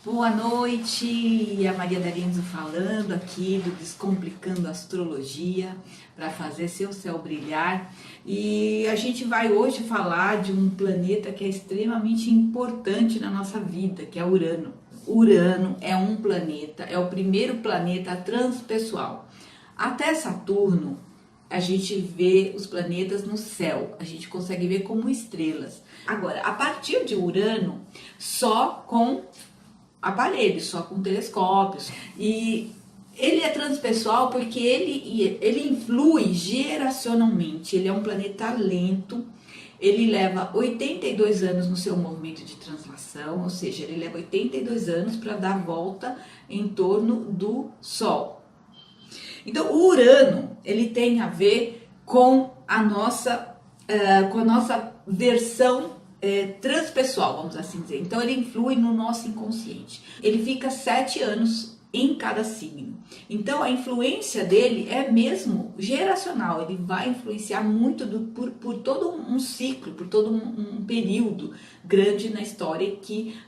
Boa noite, a Maria D'Arienzo falando aqui do Descomplicando a Astrologia para fazer seu céu brilhar. E a gente vai hoje falar de um planeta que é extremamente importante na nossa vida, que é Urano. Urano é um planeta, é o primeiro planeta transpessoal. Até Saturno, a gente vê os planetas no céu, a gente consegue ver como estrelas. Agora, a partir de Urano, só com aparelhos, só com telescópios. E ele é transpessoal porque ele influi geracionalmente. Ele é um planeta lento, ele leva 82 anos no seu movimento de translação, ou seja, ele leva 82 anos para dar a volta em torno do Sol. Então, o Urano, ele tem a ver com a nossa versão transpessoal, vamos assim dizer. Então ele influi no nosso inconsciente. Ele fica 7 anos em cada signo. Então a influência dele é mesmo geracional. Ele vai influenciar muito por todo um ciclo, por todo um período grande na história que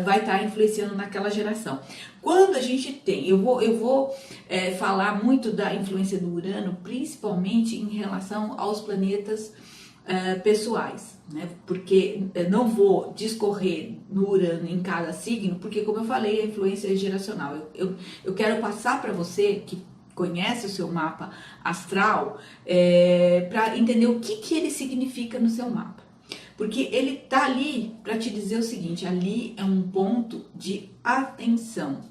vai estar influenciando naquela geração. Quando a gente tem, eu vou falar muito da influência do Urano, principalmente em relação aos planetas pessoais, né? Porque não vou discorrer no Urano em cada signo, porque como eu falei, a influência é geracional. Eu quero passar para você que conhece o seu mapa astral para entender o que ele significa no seu mapa. Porque ele tá ali para te dizer o seguinte: ali é um ponto de atenção.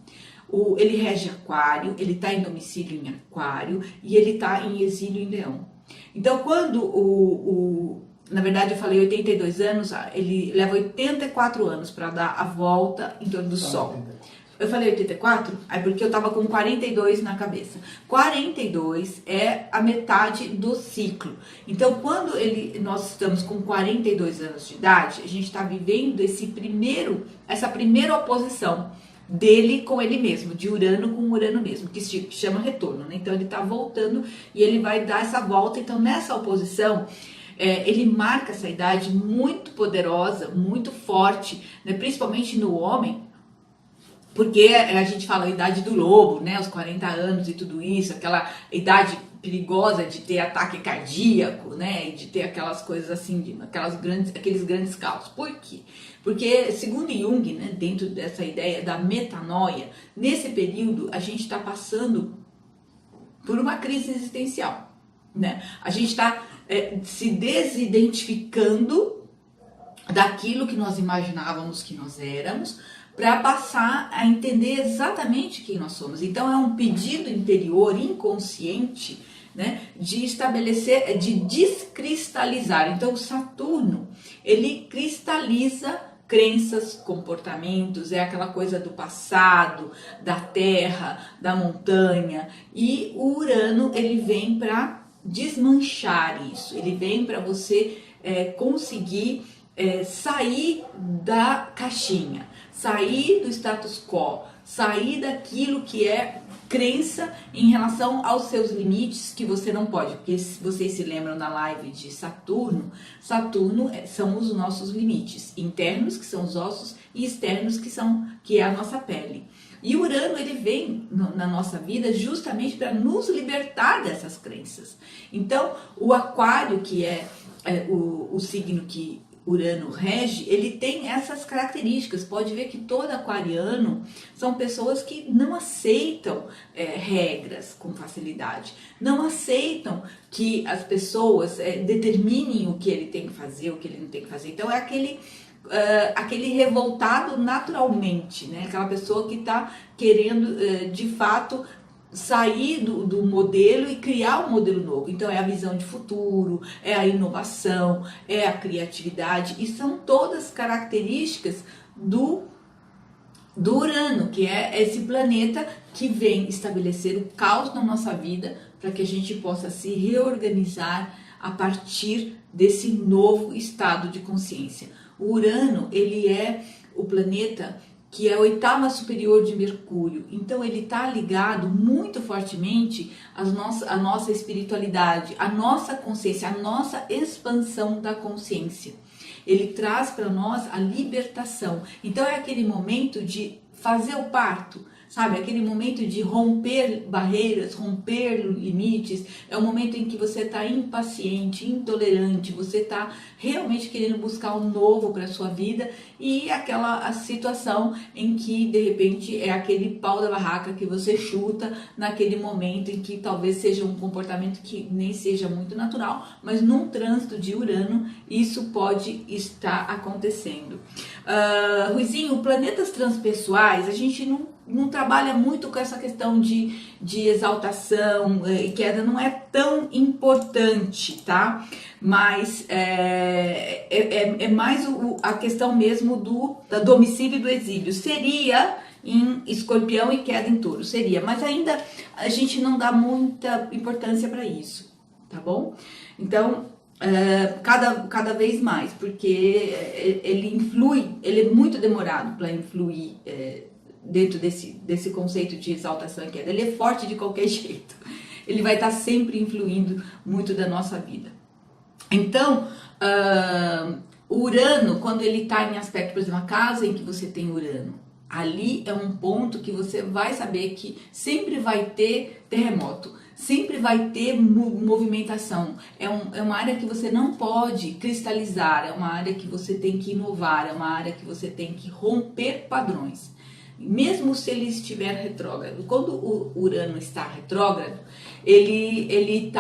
Ele rege Aquário, ele está em domicílio em Aquário e ele está em exílio em Leão. Então, quando na verdade eu falei 82 anos, ele leva 84 anos para dar a volta em torno do Sol. Eu falei 84? Aí porque eu tava com 42 na cabeça. 42 é a metade do ciclo. Então, quando nós estamos com 42 anos de idade, a gente está vivendo essa primeira oposição dele com ele mesmo, de Urano com Urano mesmo, que se chama retorno, né? Então ele está voltando e ele vai dar essa volta. Então nessa oposição ele marca essa idade muito poderosa, muito forte, né? Principalmente no homem, porque a gente fala a idade do lobo, né? Os 40 anos e tudo isso, aquela idade perigosa de ter ataque cardíaco, né? E de ter aquelas coisas assim, aqueles grandes caos. Por quê? Porque, segundo Jung, né, dentro dessa ideia da metanoia, nesse período a gente está passando por uma crise existencial, né? A gente está se desidentificando daquilo que nós imaginávamos que nós éramos, para passar a entender exatamente quem nós somos. Então é um pedido interior, inconsciente, né, de estabelecer, de descristalizar. Então o Saturno, ele cristaliza crenças, comportamentos, é aquela coisa do passado, da terra, da montanha. E o Urano, ele vem para desmanchar isso, ele vem para você conseguir sair da caixinha, sair do status quo, sair daquilo que é crença em relação aos seus limites que você não pode, porque se vocês se lembram da live de Saturno, Saturno são os nossos limites internos, que são os ossos, e externos, que é a nossa pele. E Urano, ele vem na nossa vida justamente para nos libertar dessas crenças. Então, o Aquário, que é o signo que Urano rege, ele tem essas características. Pode ver que todo aquariano são pessoas que não aceitam regras com facilidade, não aceitam que as pessoas determinem o que ele tem que fazer, o que ele não tem que fazer. Então é aquele revoltado naturalmente, né? Aquela pessoa que está querendo de fato sair do modelo e criar um modelo novo. Então é a visão de futuro, é a inovação, é a criatividade, e são todas características do Urano, que é esse planeta que vem estabelecer o caos na nossa vida para que a gente possa se reorganizar a partir desse novo estado de consciência. O Urano, ele é o planeta que é a oitava superior de Mercúrio. Então ele está ligado muito fortemente à nossa espiritualidade, à nossa consciência, à nossa expansão da consciência. ele traz para nós a libertação. Então é aquele momento de fazer o parto, sabe? Aquele momento de romper barreiras, romper limites. É o momento em que você está impaciente, intolerante, você está realmente querendo buscar um novo para sua vida, e a situação em que de repente é aquele pau da barraca que você chuta naquele momento em que talvez seja um comportamento que nem seja muito natural, mas num trânsito de Urano isso pode estar acontecendo. Ruizinho, planetas transpessoais, a gente não trabalha muito com essa questão de exaltação e queda, não é tão importante, tá? Mas é mais a questão mesmo do domicílio e do exílio. Seria em Escorpião e queda em Touro, seria, mas ainda a gente não dá muita importância para isso, tá bom? Então, cada vez mais, porque ele influi, ele é muito demorado para influir dentro desse conceito de exaltação e queda. Ele é forte de qualquer jeito, ele vai estar sempre influindo muito da nossa vida. Então, o Urano, quando ele está em aspecto, por exemplo, a casa em que você tem Urano, ali é um ponto que você vai saber que sempre vai ter terremoto, sempre vai ter movimentação. É uma área que você não pode cristalizar, é uma área que você tem que inovar, é uma área que você tem que romper padrões. Mesmo se ele estiver retrógrado, quando o Urano está retrógrado, ele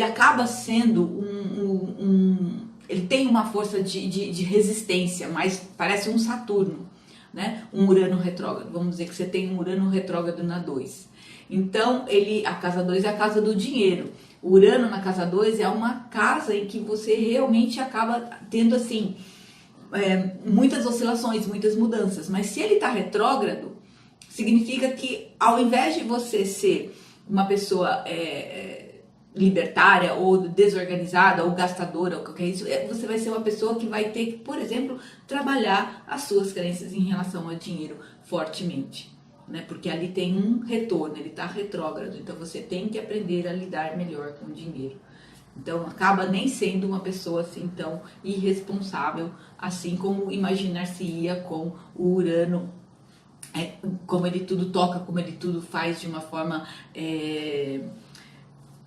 acaba sendo ele tem uma força de resistência, mas parece um Saturno, né? Um Urano retrógrado. Vamos dizer que você tem um Urano retrógrado na 2. Então, a casa 2 é a casa do dinheiro. O Urano na casa 2 é uma casa em que você realmente acaba tendo, assim, muitas oscilações, muitas mudanças. Mas se ele está retrógrado, significa que ao invés de você ser uma pessoa libertária ou desorganizada ou gastadora ou qualquer isso, você vai ser uma pessoa que vai ter que, por exemplo, trabalhar as suas crenças em relação ao dinheiro fortemente, né? Porque ali tem um retorno, ele está retrógrado, então você tem que aprender a lidar melhor com o dinheiro. Então acaba nem sendo uma pessoa assim tão irresponsável, assim como imaginar-se-ia com o Urano, como ele tudo toca, como ele tudo faz de uma forma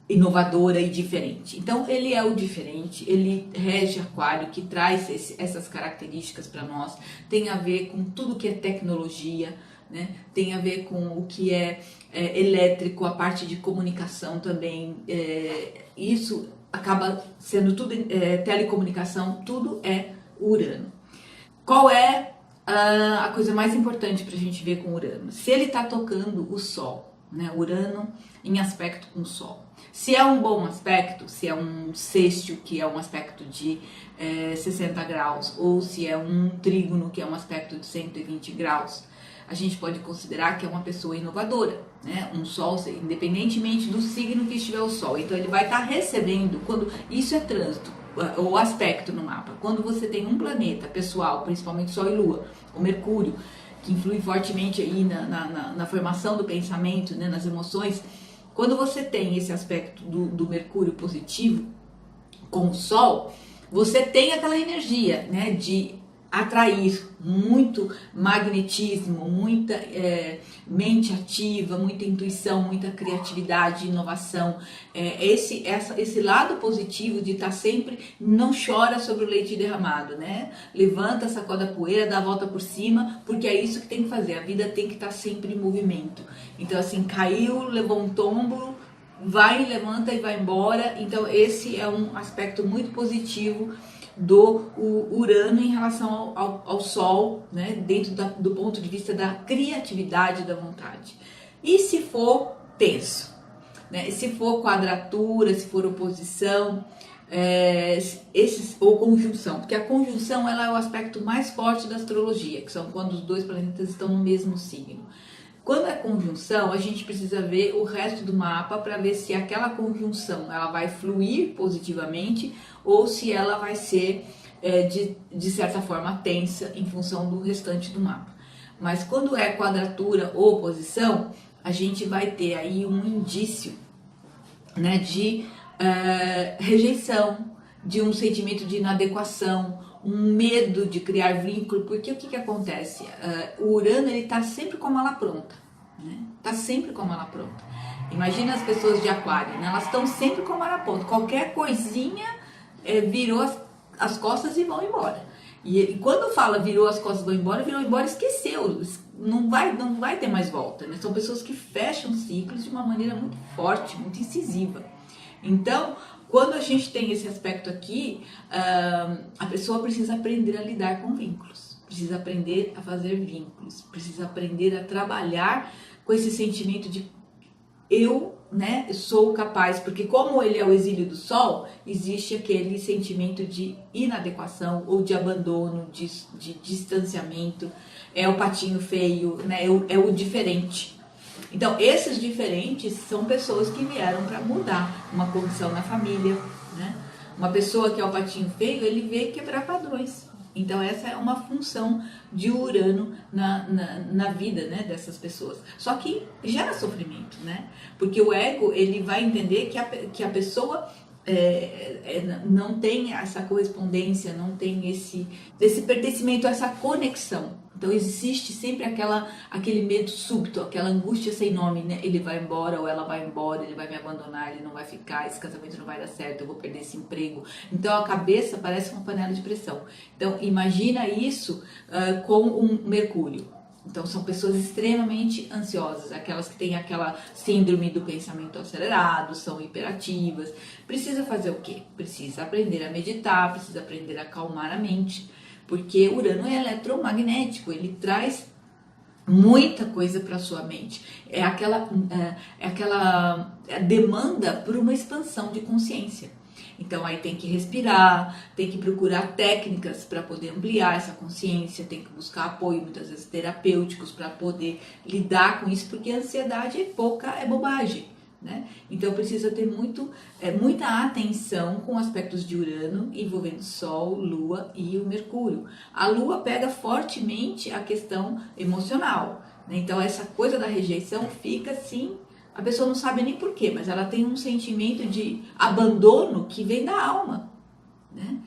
inovadora e diferente. Então ele é o diferente, ele rege Aquário, que traz essas características para nós, tem a ver com tudo que é tecnologia, né? Tem a ver com o que é elétrico, a parte de comunicação também, isso acaba sendo tudo, telecomunicação, tudo é Urano. Qual é a coisa mais importante para a gente ver com Urano? Se ele está tocando o Sol, né? Urano em aspecto com o Sol. Se é um bom aspecto, se é um sextil, que é um aspecto de 60 graus, ou se é um trígono, que é um aspecto de 120 graus, a gente pode considerar que é uma pessoa inovadora, né? Um Sol, independentemente do signo que estiver o Sol. Então ele vai estar recebendo, quando isso é trânsito, ou aspecto no mapa. Quando você tem um planeta pessoal, principalmente Sol e Lua, o Mercúrio, que influi fortemente aí na formação do pensamento, né, nas emoções. Quando você tem esse aspecto do Mercúrio positivo com o Sol, você tem aquela energia, né, de atrair muito magnetismo, muita mente ativa, muita intuição, muita criatividade, inovação. Esse lado positivo de estar sempre, não chora sobre o leite derramado, né? Levanta, sacode a poeira, dá a volta por cima, porque é isso que tem que fazer. A vida tem que estar sempre em movimento. Então, assim, caiu, levou um tombo, vai, levanta e vai embora. Então, esse é um aspecto muito positivo do Urano em relação ao Sol, né, dentro do ponto de vista da criatividade, da vontade. E se for tenso, né, se for quadratura, se for oposição, ou conjunção, porque a conjunção ela é o aspecto mais forte da astrologia, que são quando os dois planetas estão no mesmo signo. Quando é conjunção, a gente precisa ver o resto do mapa para ver se aquela conjunção ela vai fluir positivamente ou se ela vai ser, de certa forma, tensa em função do restante do mapa. Mas quando é quadratura ou oposição, a gente vai ter aí um indício, né, de rejeição, de um sentimento de inadequação, um medo de criar vínculo, porque o que acontece? O Urano, ele tá sempre com a mala pronta, né? Tá sempre com a mala pronta. Imagina as pessoas de Aquário, né? Elas estão sempre com a mala pronta. Qualquer coisinha virou as costas e vão embora. E quando fala virou as costas e vão embora, virou embora, esqueceu. Não vai ter mais volta, né? São pessoas que fecham ciclos de uma maneira muito forte, muito incisiva. Então, quando a gente tem esse aspecto aqui, a pessoa precisa aprender a lidar com vínculos, precisa aprender a fazer vínculos, precisa aprender a trabalhar com esse sentimento de eu, né, sou capaz, porque como ele é o exílio do Sol, existe aquele sentimento de inadequação ou de abandono, de distanciamento, é o patinho feio, né, é o diferente. Então, esses diferentes são pessoas que vieram para mudar uma condição na família, né? Uma pessoa que é o patinho feio, ele veio quebrar padrões. Então, essa é uma função de Urano na vida, né, dessas pessoas. Só que gera sofrimento, né? Porque o ego, ele vai entender que a pessoa não tem essa correspondência, não tem esse pertencimento, essa conexão. Então existe sempre aquele medo súbito, aquela angústia sem nome, né? Ele vai embora ou ela vai embora, ele vai me abandonar, ele não vai ficar, esse casamento não vai dar certo, eu vou perder esse emprego. Então a cabeça parece uma panela de pressão. Então imagina isso com um Mercúrio. Então são pessoas extremamente ansiosas, aquelas que têm aquela síndrome do pensamento acelerado, são hiperativas. Precisa fazer o quê? Precisa aprender a meditar, precisa aprender a acalmar a mente, porque Urano é eletromagnético, ele traz muita coisa para sua mente. É aquela demanda por uma expansão de consciência. Então aí tem que respirar, tem que procurar técnicas para poder ampliar essa consciência, tem que buscar apoio, muitas vezes terapêuticos, para poder lidar com isso, porque a ansiedade é bobagem, né? Então precisa ter muita atenção com aspectos de Urano envolvendo Sol, Lua e o Mercúrio. A Lua pega fortemente a questão emocional, né? Então essa coisa da rejeição fica assim. A pessoa não sabe nem por quê, mas ela tem um sentimento de abandono que vem da alma, né?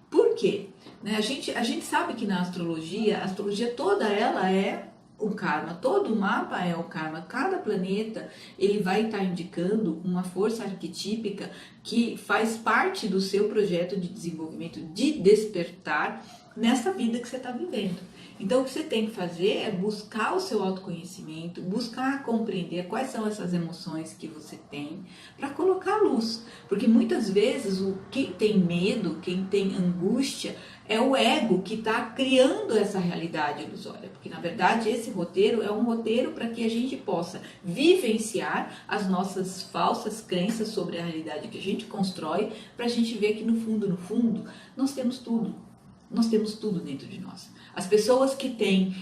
Por quê? Né? A gente sabe que na astrologia, a astrologia toda ela é o karma, todo o mapa é o karma. Cada planeta ele vai estar indicando uma força arquetípica que faz parte do seu projeto de desenvolvimento, de despertar nessa vida que você está vivendo. Então o que você tem que fazer é buscar o seu autoconhecimento, buscar compreender quais são essas emoções que você tem para colocar a luz. Porque muitas vezes quem tem medo, quem tem angústia, é o ego que está criando essa realidade ilusória. Porque na verdade esse roteiro é um roteiro para que a gente possa vivenciar as nossas falsas crenças sobre a realidade que a gente constrói, para a gente ver que no fundo, nós temos tudo. Nós temos tudo dentro de nós. As pessoas que têm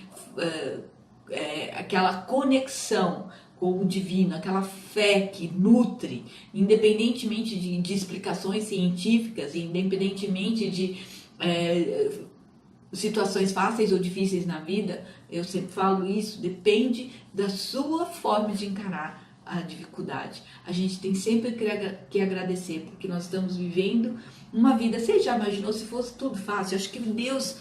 aquela conexão com o divino, aquela fé que nutre, independentemente de explicações científicas, independentemente de situações fáceis ou difíceis na vida, eu sempre falo isso, depende da sua forma de encarar a dificuldade. A gente tem sempre que agradecer, porque nós estamos vivendo uma vida. Você já imaginou se fosse tudo fácil? Acho que Deus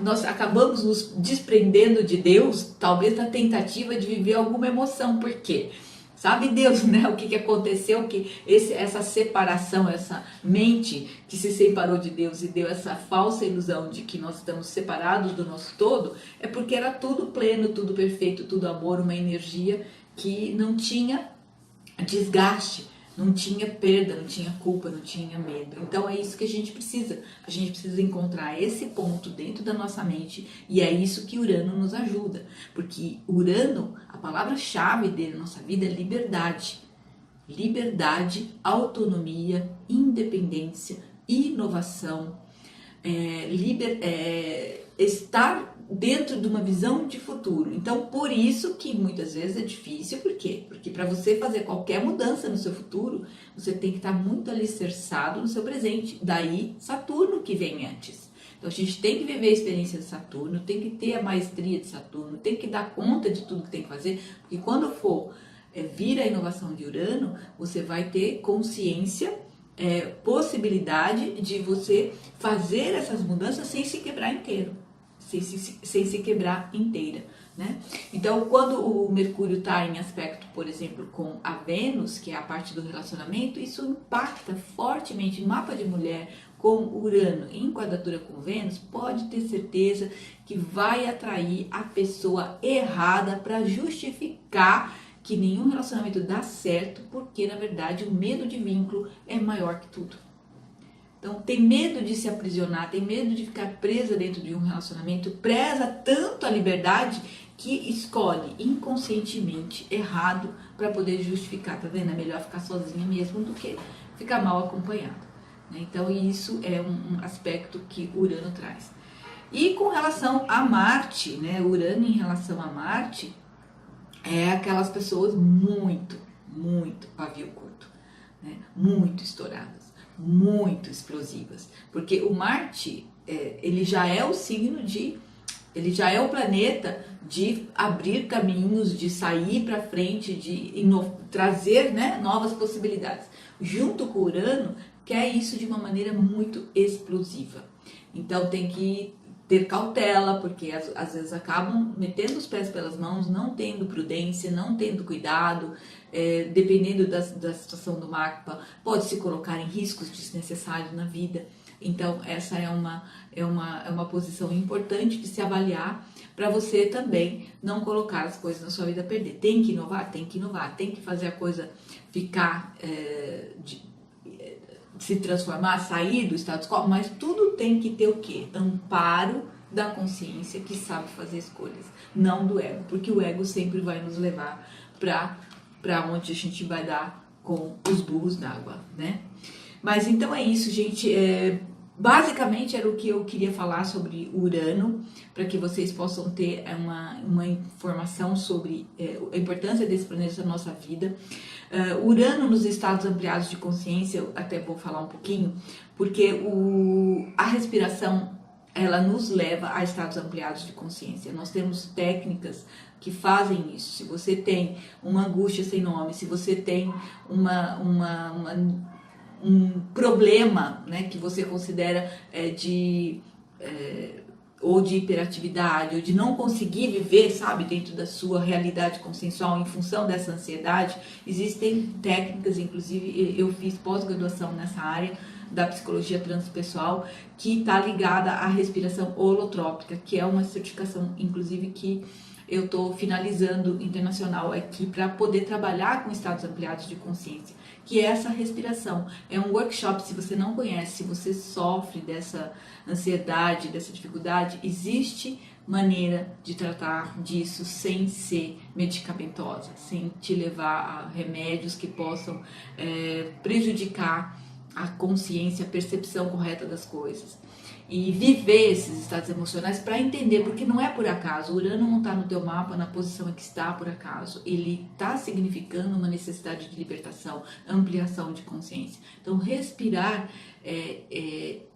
nós acabamos nos desprendendo de Deus, talvez na tentativa de viver alguma emoção. Por quê? Sabe Deus, né? O que aconteceu, que essa separação, essa mente que se separou de Deus e deu essa falsa ilusão de que nós estamos separados do nosso todo, é porque era tudo pleno, tudo perfeito, tudo amor, uma energia que não tinha desgaste, não tinha perda, não tinha culpa, não tinha medo. Então é isso que a gente precisa encontrar esse ponto dentro da nossa mente, e é isso que Urano nos ajuda, porque Urano, a palavra-chave dele na nossa vida é liberdade. Liberdade, autonomia, independência, inovação, estar dentro de uma visão de futuro. Então, por isso que muitas vezes é difícil. Por quê? Porque para você fazer qualquer mudança no seu futuro, você tem que estar muito alicerçado no seu presente. Daí, Saturno que vem antes. Então, a gente tem que viver a experiência de Saturno, tem que ter a maestria de Saturno, tem que dar conta de tudo que tem que fazer, porque quando for vir a inovação de Urano, você vai ter consciência possibilidade de você fazer essas mudanças sem se quebrar inteiro, sem se quebrar inteira, né? Então, quando o Mercúrio está em aspecto, por exemplo, com a Vênus, que é a parte do relacionamento, isso impacta fortemente. Mapa de mulher com Urano em quadratura com Vênus, pode ter certeza que vai atrair a pessoa errada para justificar que nenhum relacionamento dá certo, porque na verdade o medo de vínculo é maior que tudo. Então tem medo de se aprisionar, tem medo de ficar presa dentro de um relacionamento, preza tanto a liberdade que escolhe inconscientemente errado para poder justificar, tá vendo? É melhor ficar sozinha mesmo do que ficar mal acompanhada. Então isso é um aspecto que Urano traz. E com relação a Marte, né? Urano em relação a Marte é aquelas pessoas muito pavio curto, né? Muito estouradas, muito explosivas, porque o Marte ele já é o signo de, ele já é o planeta de abrir caminhos, de sair para frente, de trazer, né, novas possibilidades. Junto com o Urano, quer isso de uma maneira muito explosiva. Então tem que ter cautela, porque às vezes acabam metendo os pés pelas mãos, não tendo prudência, não tendo cuidado, dependendo da situação do mapa, pode se colocar em riscos desnecessários na vida. Então essa é uma posição importante de se avaliar, para você também não colocar as coisas na sua vida a perder. Tem que inovar, tem que fazer a coisa ficar, se transformar, sair do status quo, mas tudo tem que ter o quê? Amparo da consciência que sabe fazer escolhas, não do ego, porque o ego sempre vai nos levar para onde a gente vai dar com os burros d'água, né? Mas então é isso, gente. Basicamente era o que eu queria falar sobre Urano, para que vocês possam ter uma informação sobre a importância desse planeta na nossa vida. Urano nos estados ampliados de consciência, eu até vou falar um pouquinho, porque a respiração, ela nos leva a estados ampliados de consciência. Nós temos técnicas que fazem isso. Se você tem uma angústia sem nome, se você tem um problema, né, que você considera ou de hiperatividade, ou de não conseguir viver, sabe, dentro da sua realidade consensual em função dessa ansiedade, existem técnicas, inclusive eu fiz pós-graduação nessa área da psicologia transpessoal, que está ligada à respiração holotrópica, que é uma certificação, inclusive, que eu estou finalizando internacional aqui para poder trabalhar com estados ampliados de consciência, que é essa respiração. É um workshop, se você não conhece, se você sofre dessa ansiedade, dessa dificuldade, existe maneira de tratar disso sem ser medicamentosa, sem te levar a remédios que possam prejudicar a consciência, a percepção correta das coisas. E viver esses estados emocionais para entender, porque não é por acaso. O Urano não está no teu mapa na posição em que está por acaso. Ele está significando uma necessidade de libertação, ampliação de consciência. Então, respirar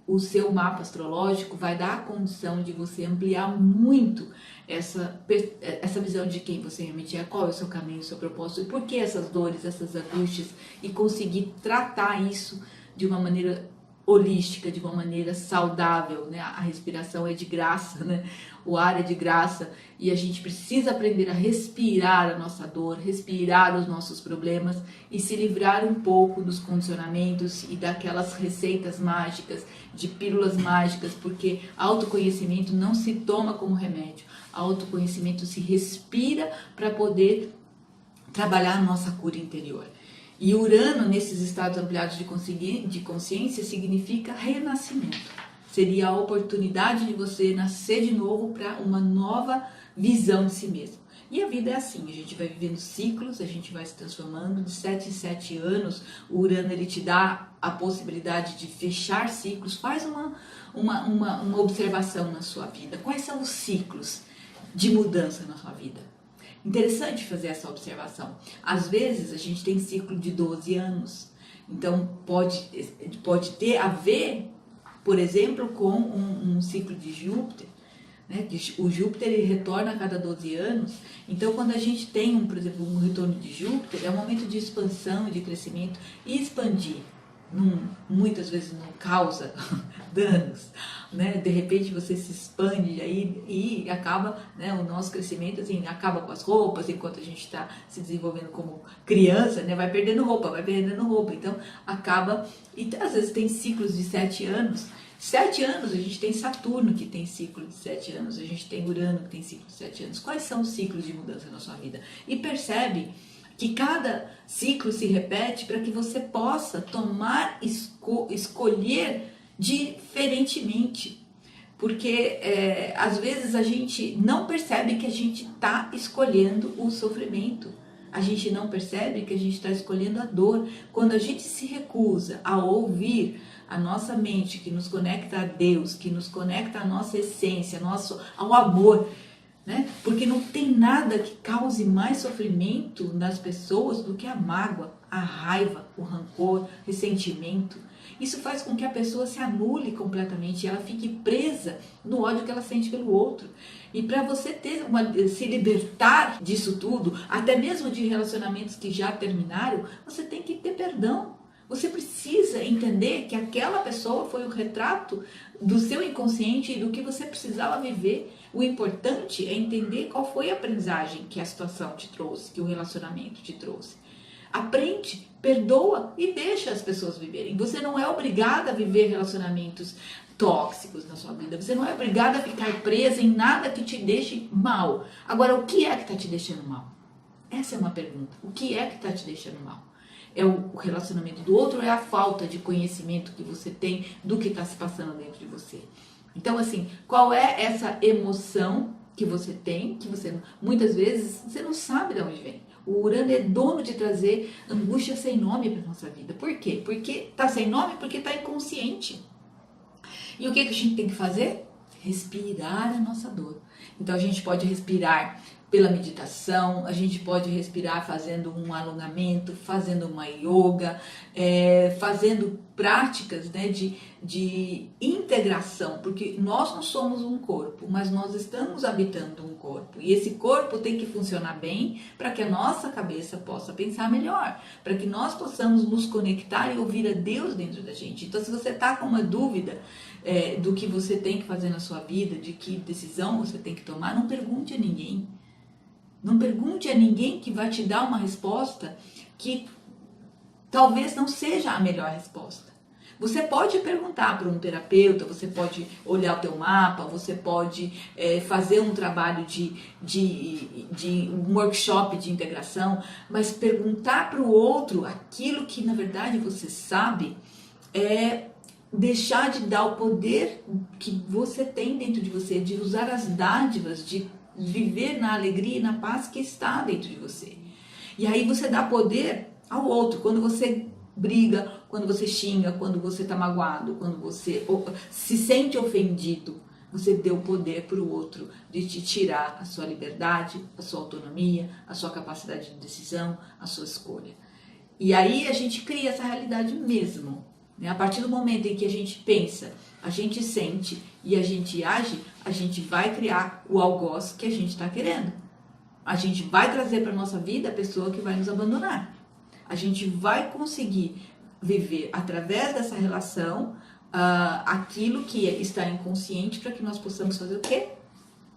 o seu mapa astrológico vai dar a condição de você ampliar muito essa visão de quem você realmente é, qual é o seu caminho, o seu propósito, e por que essas dores, essas angústias, e conseguir tratar isso de uma maneira holística, de uma maneira saudável, né? A respiração é de graça, né? O ar é de graça e a gente precisa aprender a respirar a nossa dor, respirar os nossos problemas e se livrar um pouco dos condicionamentos e daquelas receitas mágicas, de pílulas mágicas, porque autoconhecimento não se toma como remédio, autoconhecimento se respira para poder trabalhar a nossa cura interior. E Urano, nesses estados ampliados de consciência, significa renascimento. Seria a oportunidade de você nascer de novo para uma nova visão de si mesmo. E a vida é assim, a gente vai vivendo ciclos, a gente vai se transformando. De 7 em 7 anos, o Urano ele te dá a possibilidade de fechar ciclos. Faz uma observação na sua vida. Quais são os ciclos de mudança na sua vida? Interessante fazer essa observação. Às vezes a gente tem ciclo de 12 anos, então pode ter a ver, por exemplo, com um ciclo de Júpiter, né? O Júpiter ele retorna a cada 12 anos, então quando a gente tem, por exemplo, um retorno de Júpiter, é um momento de expansão, de crescimento e expandir. muitas vezes não causa danos, né? De repente você se expande aí e acaba, né, o nosso crescimento assim, acaba com as roupas, enquanto a gente está se desenvolvendo como criança, né? Vai perdendo roupa, então acaba, e às vezes tem ciclos de 7 anos. 7 anos, a gente tem Saturno que tem ciclo de 7 anos, a gente tem Urano que tem ciclo de 7 anos. Quais são os ciclos de mudança na sua vida? E percebe que cada ciclo se repete para que você possa escolher diferentemente. Porque às vezes a gente não percebe que a gente está escolhendo o sofrimento. A gente não percebe que a gente está escolhendo a dor. Quando a gente se recusa a ouvir a nossa mente, que nos conecta a Deus, que nos conecta à nossa essência, ao amor, né? Porque não tem nada que cause mais sofrimento nas pessoas do que a mágoa, a raiva, o rancor, o ressentimento. Isso faz com que a pessoa se anule completamente, ela fique presa no ódio que ela sente pelo outro. E para você se libertar disso tudo, até mesmo de relacionamentos que já terminaram, você tem que ter perdão. Você precisa entender que aquela pessoa foi o retrato do seu inconsciente e do que você precisava viver. O importante é entender qual foi a aprendizagem que a situação te trouxe, que o relacionamento te trouxe. Aprende, perdoa e deixa as pessoas viverem. Você não é obrigada a viver relacionamentos tóxicos na sua vida. Você não é obrigada a ficar presa em nada que te deixe mal. Agora, o que é que está te deixando mal? Essa é uma pergunta. O que é que está te deixando mal? É o relacionamento do outro ou é a falta de conhecimento que você tem do que está se passando dentro de você? Então, assim, qual é essa emoção que você tem, que você muitas vezes você não sabe de onde vem? O Urano é dono de trazer angústia sem nome para nossa vida. Por quê? Porque está sem nome, porque está inconsciente. E o que a gente tem que fazer? Respirar a nossa dor. Então a gente pode respirar pela meditação, a gente pode respirar fazendo um alongamento, fazendo uma yoga, fazendo práticas, né, de integração, porque nós não somos um corpo, mas nós estamos habitando um corpo. E esse corpo tem que funcionar bem para que a nossa cabeça possa pensar melhor, para que nós possamos nos conectar e ouvir a Deus dentro da gente. Então, se você está com uma dúvida do que você tem que fazer na sua vida, de que decisão você tem que tomar, não pergunte a ninguém. Não pergunte a ninguém que vai te dar uma resposta que talvez não seja a melhor resposta. Você pode perguntar para um terapeuta, você pode olhar o teu mapa, você pode fazer um trabalho de um workshop de integração, mas perguntar para o outro aquilo que na verdade você sabe é deixar de dar o poder que você tem dentro de você, de usar as dádivas, de viver na alegria e na paz que está dentro de você. E aí você dá poder ao outro. Quando você briga, quando você xinga, quando você está magoado, quando você se sente ofendido, você deu poder para o outro de te tirar a sua liberdade, a sua autonomia, a sua capacidade de decisão, a sua escolha. E aí a gente cria essa realidade mesmo. A partir do momento em que a gente pensa, a gente sente e a gente age, a gente vai criar o algoz que a gente está querendo. A gente vai trazer para a nossa vida a pessoa que vai nos abandonar. A gente vai conseguir viver através dessa relação aquilo que está inconsciente para que nós possamos fazer o quê?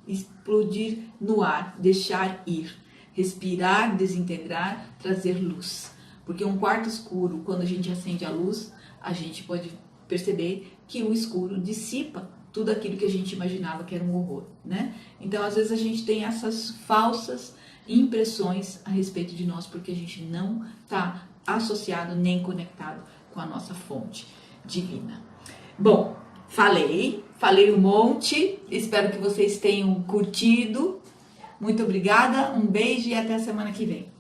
Explodir no ar, deixar ir, respirar, desintegrar, trazer luz. Porque um quarto escuro, quando a gente acende a luz, a gente pode perceber que o escuro dissipa tudo aquilo que a gente imaginava que era um horror, né? Então, às vezes a gente tem essas falsas impressões a respeito de nós, porque a gente não está associado nem conectado com a nossa fonte divina. Bom, falei um monte, espero que vocês tenham curtido. Muito obrigada, um beijo e até a semana que vem.